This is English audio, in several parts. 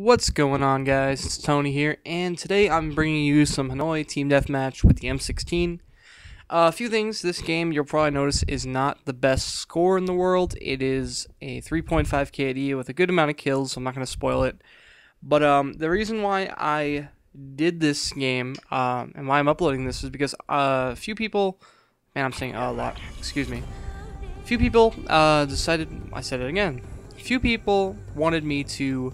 What's going on, guys? It's Tony here, and today I'm bringing you some Hanoi Team Deathmatch with the M16. A few things. This game, you'll probably notice, is not the best score in the world. It is a 3.5 KD with a good amount of kills, so I'm not going to spoil it. But the reason why I did this game and why I'm uploading this is because a few people, man, I'm saying a lot, excuse me. A few people decided, I said it again, a few people wanted me to,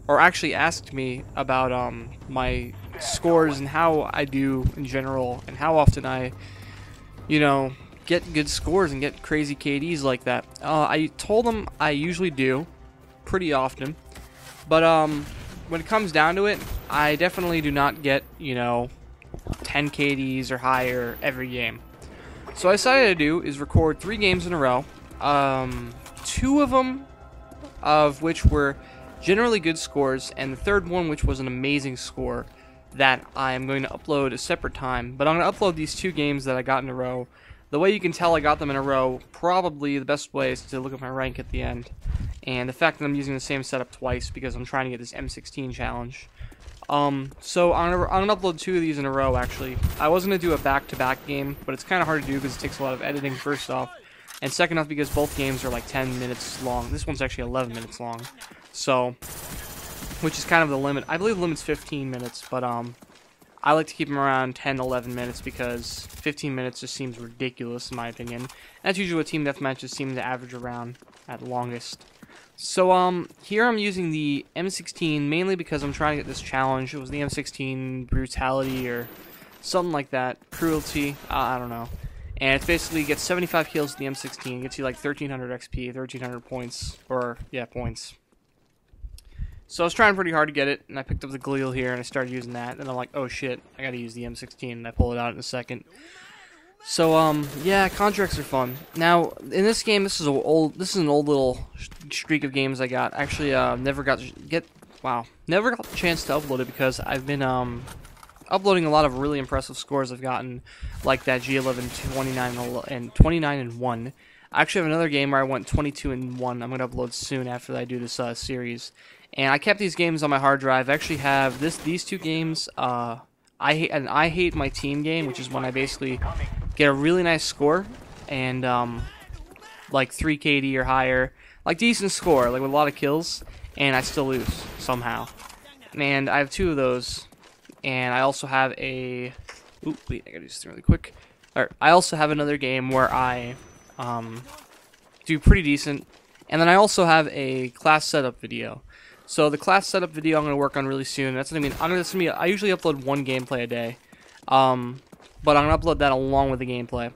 or actually asked me about my scores and how I do in general and how often I, get good scores and get crazy KDs like that. I told them I usually do pretty often, but when it comes down to it, I definitely do not get, 10 KDs or higher every game. So what I decided to do is record 3 games in a row, 2 of them of which were generally good scores, and the third one, which was an amazing score, that I'm going to upload a separate time. But I'm going to upload these 2 games that I got in a row. The way you can tell I got them in a row, probably the best way is to look at my rank at the end. And the fact that I'm using the same setup twice because I'm trying to get this M16 challenge. So I'm gonna upload 2 of these in a row, actually. I was going to do a back-to-back game, but it's kind of hard to do because it takes a lot of editing, first off. And second off, because both games are like 10 minutes long. This one's actually 11 minutes long. So, which is kind of the limit. I believe the limit's 15 minutes, but I like to keep them around 10, 11 minutes because 15 minutes just seems ridiculous in my opinion. That's usually what team deathmatches seem to average around at longest. So, here I'm using the M16 mainly because I'm trying to get this challenge. It was the M16 brutality or something like that. Cruelty, I don't know. And it basically gets 75 kills with the M16. It gets you like 1300 XP, 1300 points, or, yeah, points. So I was trying pretty hard to get it, and I picked up the Galil here, and I started using that, and I'm like, oh shit, I gotta use the M16, and I pull it out in a second. So, yeah, contracts are fun. Now, in this game, this is an old little streak of games I got. Actually, never got the chance to upload it because I've been, uploading a lot of really impressive scores I've gotten, like that G11 29 and 1. I actually have another game where I went 22 and 1. I'm gonna upload soon after I do this series. And I kept these games on my hard drive. I actually have these 2 games. I hate my team game, which is when I basically get a really nice score and like 3 KD or higher, like decent score, like with a lot of kills, and I still lose somehow. And I have 2 of those. And I also have a... Oop, wait, I gotta do this really quick. Alright, I also have another game where I do pretty decent. And then I also have a class setup video. So the class setup video I'm gonna work on really soon. That's what I mean. I usually upload 1 gameplay a day, but I'm gonna upload that along with the gameplay.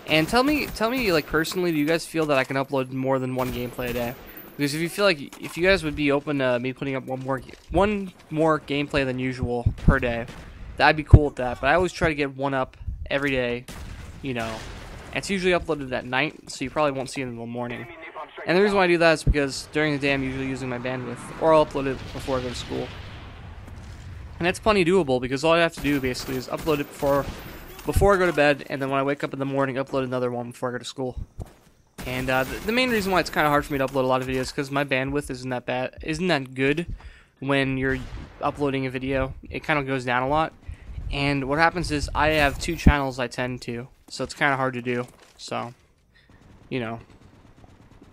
And tell me, like personally, do you guys feel that I can upload more than 1 gameplay a day? Because if you feel like if you guys would be open to me putting up one more gameplay than usual per day, that'd be cool with that. But I always try to get 1 up every day, And it's usually uploaded at night, so you probably won't see it in the morning. And the reason why I do that is because during the day I'm usually using my bandwidth, or I'll upload it before I go to school. And that's plenty doable because all I have to do basically is upload it before I go to bed, and then when I wake up in the morning, upload another one before I go to school. And the main reason why it's kind of hard for me to upload a lot of videos is because my bandwidth isn't that good when you're uploading a video. It kind of goes down a lot. And what happens is I have 2 channels I tend to, so it's kind of hard to do. So,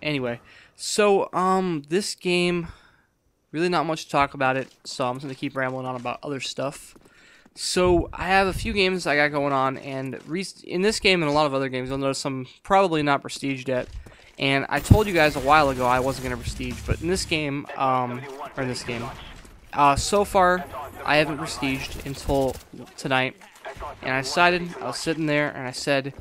Anyway, so this game, really not much to talk about it. So I'm just gonna keep rambling on about other stuff. So I have a few games I got going on, and in this game and a lot of other games, you'll notice I'm probably not prestiged yet. And I told you guys a while ago I wasn't gonna prestige, but in this game, so far I haven't prestiged until tonight. And I decided, I was sitting there, and I said,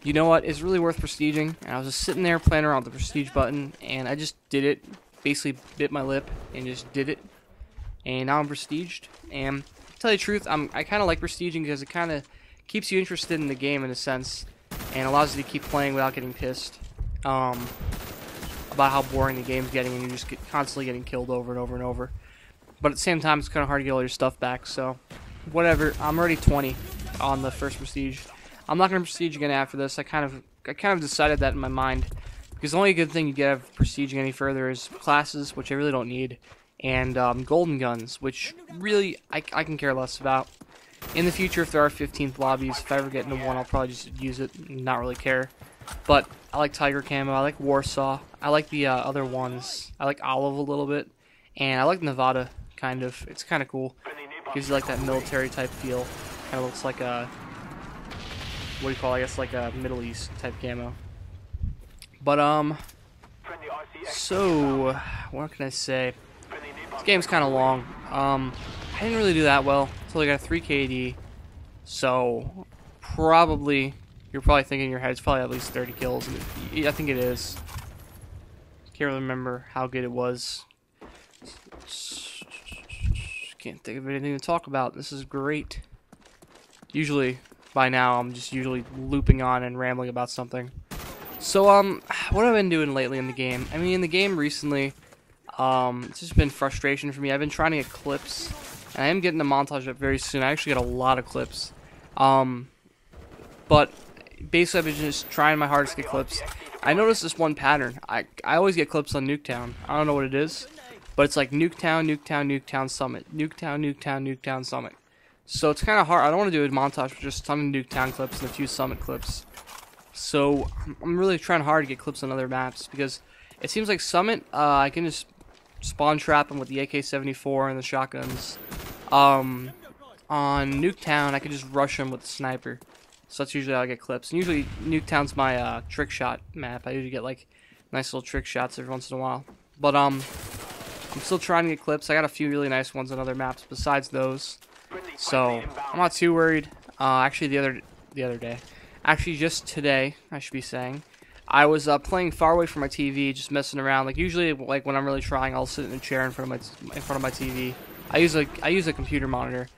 you know what, it's really worth prestiging. And I was just sitting there playing around with the prestige button, and I just did it. Basically bit my lip and just did it. And now I'm prestiged. And to tell you the truth, I kind of like prestiging because it kind of keeps you interested in the game in a sense, and allows you to keep playing without getting pissed about how boring the game's getting, and you're just constantly getting killed over and over and over. But at the same time, it's kind of hard to get all your stuff back. So whatever. I'm already 20 on the first prestige. I'm not gonna prestige again after this. I kind of decided that in my mind Because the only good thing you get out of prestiging any further is classes, which I really don't need, and golden guns, which really I can care less about. In the future, if there are 15th lobbies, if I ever get into one, I'll probably just use it and not really care. But I like Tiger Camo, I like Warsaw, I like the other ones. I like Olive a little bit, and I like Nevada, kind of. It's kind of cool. Gives you like that military type feel. Kind of looks like a, what do you call it? I guess like a Middle East type camo. But so what can I say? This game's kind of long. I didn't really do that well until I got a 3 KD. So probably you're probably thinking in your head it's probably at least 30 kills. And I think it is. Can't really remember how good it was. Can't think of anything to talk about. This is great. Usually by now I'm just usually looping on and rambling about something. So what have I been doing lately in the game? I mean, in the game recently, it's just been frustration for me. I've been trying to get clips, and I am getting the montage up very soon. I actually got a lot of clips. But basically I've been just trying my hardest to get clips. I noticed this one pattern. I always get clips on Nuketown. I don't know what it is, but it's like Nuketown, Nuketown, Nuketown, Summit. Nuketown, Nuketown, Nuketown, Summit. So it's kind of hard. I don't want to do a montage with just some Nuketown clips and a few Summit clips. So I'm really trying hard to get clips on other maps because it seems like Summit, I can just spawn trap them with the AK-74 and the shotguns. On Nuketown, I can just rush them with the sniper. So that's usually how I get clips. And usually Nuketown's my trick shot map. I usually get like nice little trick shots every once in a while. But I'm still trying to get clips. I got a few really nice ones on other maps besides those. So I'm not too worried. Actually, the other day. Actually, just today, I should be saying, I was playing far away from my TV, just messing around. Like usually, like when I'm really trying, I'll sit in a chair in front of my TV. I use a computer monitor,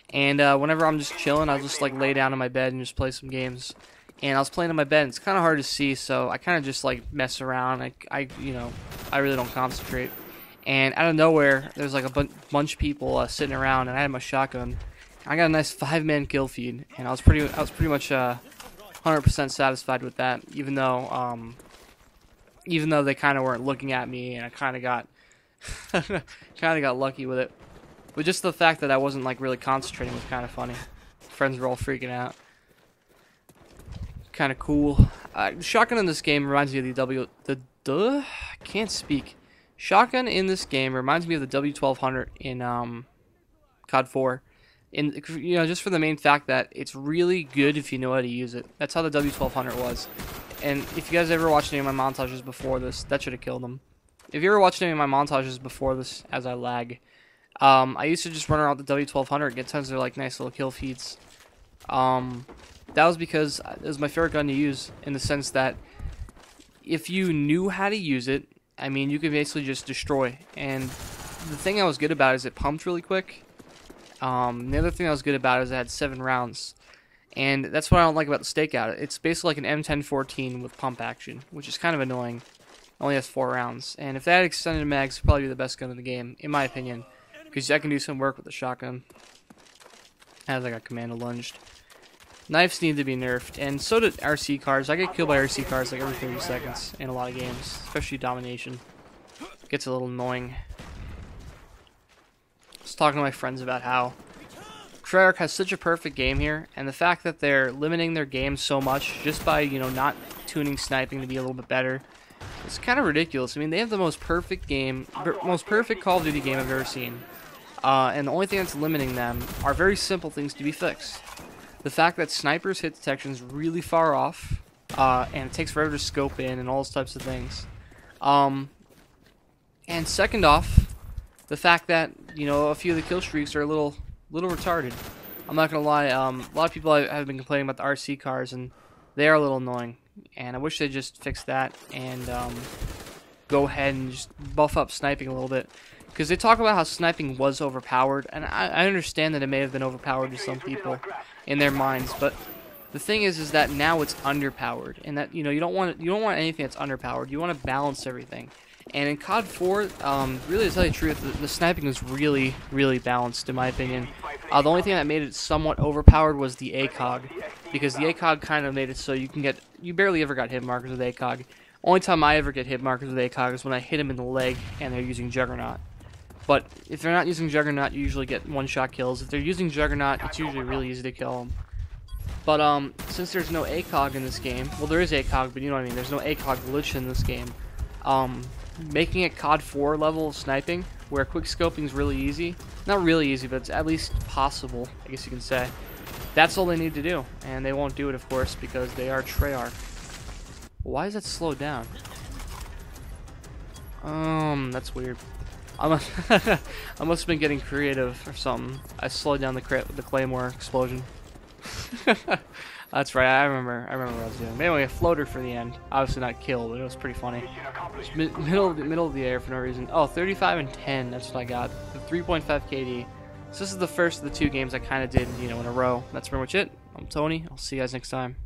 and whenever I'm just chilling, I'll just like lay down in my bed and just play some games. And I was playing in my bed. And it's kind of hard to see, so I kind of just like mess around. I really don't concentrate. And out of nowhere, there's like a bunch of people sitting around, and I had my shotgun. I got a nice 5-man kill feed, and I was pretty much 100% satisfied with that, even though they kind of weren't looking at me, and I kind of got lucky with it. But just the fact that I wasn't like really concentrating was kind of funny. Friends were all freaking out. Kind of cool. Shotgun in this game reminds me of I can't speak. Shotgun in this game reminds me of the W1200 in COD 4. And just for the main fact that it's really good if you know how to use it. That's how the W1200 was. And if you guys ever watched any of my montages before this, that should have killed them. If you ever watched any of my montages before this, as I lag, I used to just run around with the W1200 and get tons of like nice little kill feeds. That was because it was my favorite gun to use, in the sense that if you knew how to use it, I mean, you could basically just destroy. And the thing I was good about is it pumped really quick. The other thing I was good about is it had 7 rounds. And that's what I don't like about the stakeout. It's basically like an M1014 with pump action, which is kind of annoying. It only has 4 rounds. And if that had extended mags, it'd probably be the best gun in the game, in my opinion. Because I can do some work with the shotgun. As I got commando lunged. Knives need to be nerfed, and so did RC cars. I get killed by RC cars like every 30 seconds in a lot of games, especially domination. Gets a little annoying. I was talking to my friends about how Treyarch has such a perfect game here, and the fact that they're limiting their game so much just by, not tuning sniping to be a little bit better. It's kind of ridiculous. I mean, they have the most perfect game, most perfect Call of Duty game I've ever seen. And the only thing that's limiting them are very simple things to be fixed. The fact that snipers hit detection is really far off, and it takes forever to scope in, and all those types of things. And second off, the fact that a few of the kill streaks are a little retarded. I'm not gonna lie. A lot of people have been complaining about the RC cars, and they are a little annoying. And I wish they just fixed that and go ahead and just buff up sniping a little bit. Because they talk about how sniping was overpowered, and I understand that it may have been overpowered to some people in their minds, but the thing is that now it's underpowered, and that you don't want anything that's underpowered. You want to balance everything. And in COD 4, really to tell you the truth, the sniping was really, really balanced in my opinion. The only thing that made it somewhat overpowered was the ACOG, because the ACOG kind of made it so you barely ever got hit markers with ACOG. Only time I ever get hit markers with ACOG is when I hit him in the leg and they're using Juggernaut. But if they're not using Juggernaut, you usually get one-shot kills. If they're using Juggernaut, it's usually really easy to kill them. But since there's no ACOG in this game, well, there is ACOG, but you know what I mean. There's no ACOG glitch in this game. Making it COD 4 level sniping, where quick scoping is really easy. Not really easy, but it's at least possible, I guess you can say. That's all they need to do, and they won't do it, of course, because they are Treyarch. Why is that slowed down? That's weird. I must have been getting creative or something. I slowed down the Claymore explosion. That's right. I remember what I was doing. But anyway, a floater for the end. Obviously not kill, but it was pretty funny. Middle of the air for no reason. Oh, 35 and 10. That's what I got. The 3.5 KD. So this is the first of the 2 games I kind of did, in a row. That's pretty much it. I'm Tony. I'll see you guys next time.